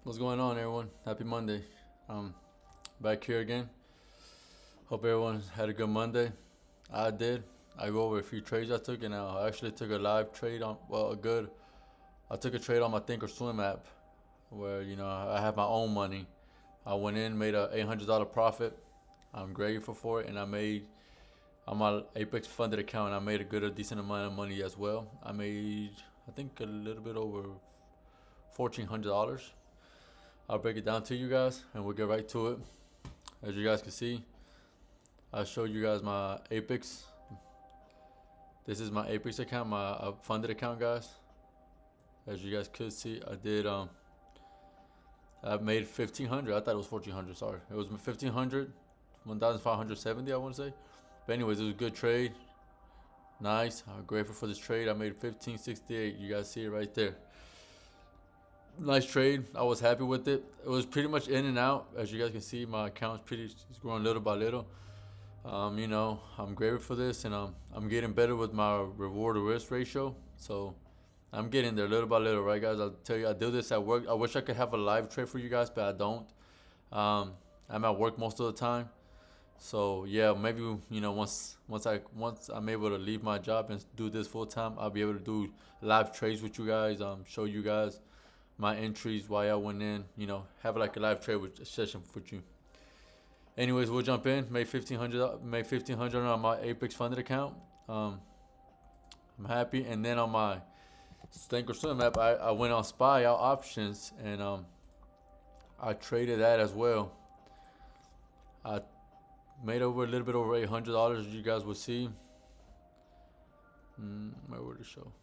What's going on, everyone? Happy Monday. Back here again. Hope everyone had a good Monday. I did. I go over a few trades I took, and I actually took a live trade on. Well, a good. I took a trade on my Thinkorswim app, where I have my own money. I went in, made a $800 profit. I'm grateful for it, and I made on my Apex funded account. I made a decent amount of money as well. I made, I think, a little bit over $1,400. I'll break it down to you guys and we'll get right to it. As you guys can see, I showed you guys my Apex. This is my Apex account, my funded account, guys. As you guys could see, I made 1,500. I thought it was 1,400. Sorry, it was 1,500, 1,570. I want to say. But anyways, it was a good trade. Nice. I'm grateful for this trade. I made 1,568. You guys see it right there. Nice trade. I was happy with it. It was pretty much in and out. As you guys can see, my account's it's growing little by little. I'm grateful for this, and I'm getting better with my reward to risk ratio. So I'm getting there little by little, right, guys? I'll tell you, I do this at work. I wish I could have a live trade for you guys, but I don't. I'm at work most of the time. So yeah, maybe once I'm able to leave my job and do this full time, I'll be able to do live trades with you guys. Show you guys my entries, why I went in, have like a live trade with session with you. Anyways, we'll jump in. Made 1,500 on my Apex funded account. I'm happy. And then on my Thinkorswim app, I went on SPY out options, and I traded that as well. I made over a little bit over $800, as you guys will see. Where would it show?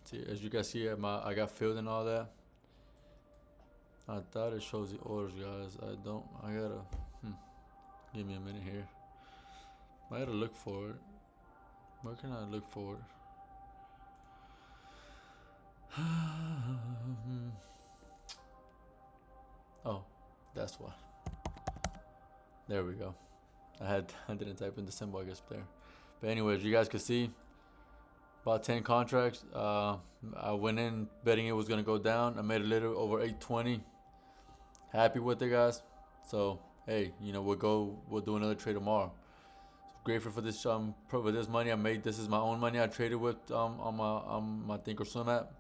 See, as you guys see, I got filled and all that. I thought it shows the orders, guys. I don't. I gotta. Give me a minute here. I gotta look for it. Where can I look for it? Oh, that's why. There we go. I didn't type in the symbol, I guess, there. But anyways, you guys can see about 10 contracts. I went in betting it was gonna go down. I made a little over 820. Happy with it, guys. So hey, we'll do another trade tomorrow. So grateful for this for this money I made. This is my own money I traded with on my Thinkorswim app.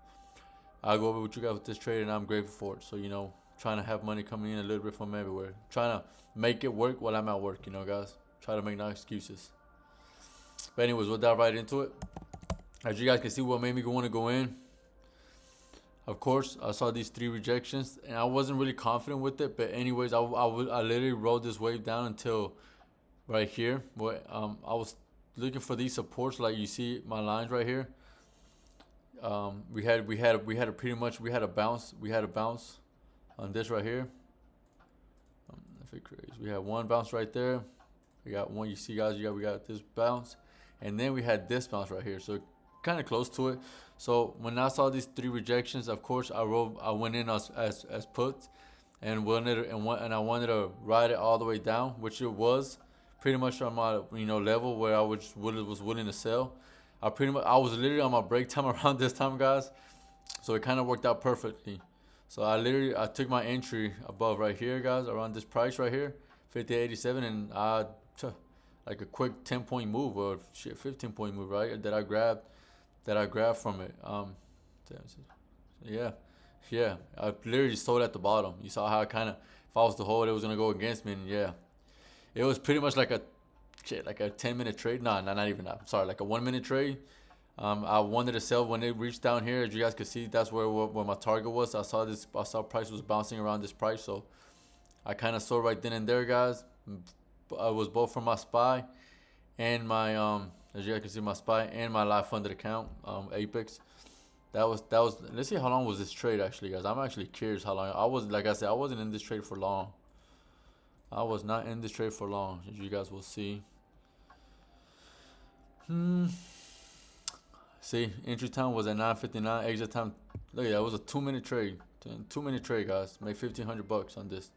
I'll go over with you guys with this trade, and I'm grateful for it. So trying to have money coming in a little bit from everywhere. Trying to make it work while I'm at work, guys. Try to make no excuses. But anyways, we'll dive right into it. As you guys can see, what made me want to go in. Of course, I saw these 3 rejections, and I wasn't really confident with it. But anyways, I literally rode this wave down until right here. Where I was looking for these supports, like you see my lines right here. We had a bounce. We had a bounce on this right here. If it creates, we had one bounce right there. We got one. You see, guys, we got this bounce, and then we had this bounce right here. So kind of close to it. So when I saw these 3 rejections, of course I went in as puts, and I wanted to ride it all the way down, which it was pretty much on my level where I was willing to sell. I was literally on my break time around this time, guys. So it kind of worked out perfectly. So I took my entry above right here, guys, around this price right here, 58.87, and like a quick 10-point move, or 15-point move, right? That I grabbed from it. Yeah. I literally sold at the bottom. You saw how if I was to hold, it was gonna go against me, and yeah, it was pretty much like a 10-minute trade. No, not even that. Sorry, like a 1-minute trade. I wanted to sell when it reached down here. As you guys could see, that's where my target was. I saw price was bouncing around this price, so I kind of sold right then and there, guys. I was both from my SPY and my as you guys can see, my SPY and my live funded account, Apex. That was. Let's see how long was this trade actually, guys. I'm actually curious how long. Like I said, I wasn't in this trade for long. I was not in this trade for long, as you guys will see. See, entry time was at 9:59. Exit time. Look at that. It was a 2-minute trade. 2-minute trade, guys. Made $1,500 on this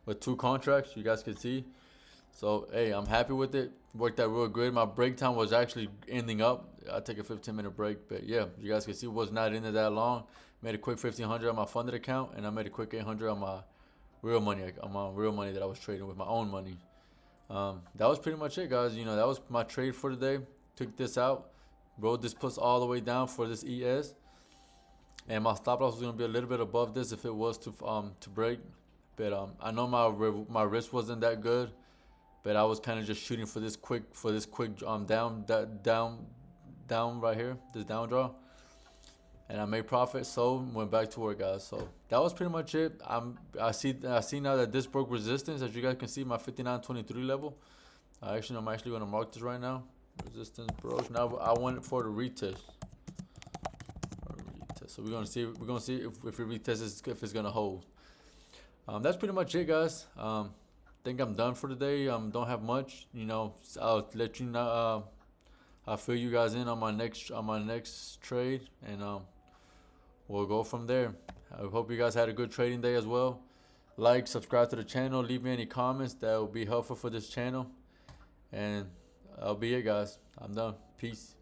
with 2 contracts. You guys can see. So hey, I'm happy with it. Worked out real good. My break time was actually ending up. I took a 15-minute break, but yeah, you guys can see it was not in it that long. Made a quick 1,500 on my funded account, and I made a quick 800 on my real money that I was trading with my own money. That was pretty much it, guys. You know, that was my trade for today. Took this out, rode this puts all the way down for this ES, and my stop loss was gonna be a little bit above this if it was to break. But I know my risk wasn't that good, but I was kind of just shooting for this quick down right here, this down draw, and I made profit. So went back to work, guys. So that was pretty much it. I see now that this broke resistance, as you guys can see, my 59.23 level. I'm actually gonna mark this right now. Resistance broke. Now I went for the retest. So we're gonna see if it retests, if it's gonna hold. That's pretty much it, guys. Think I'm done for today. Don't have much. You know, I'll let you know. I'll fill you guys in on my next trade, and we'll go from there. I hope you guys had a good trading day as well. Like, subscribe to the channel, leave me any comments that will be helpful for this channel, and that'll be it, guys. I'm done. Peace.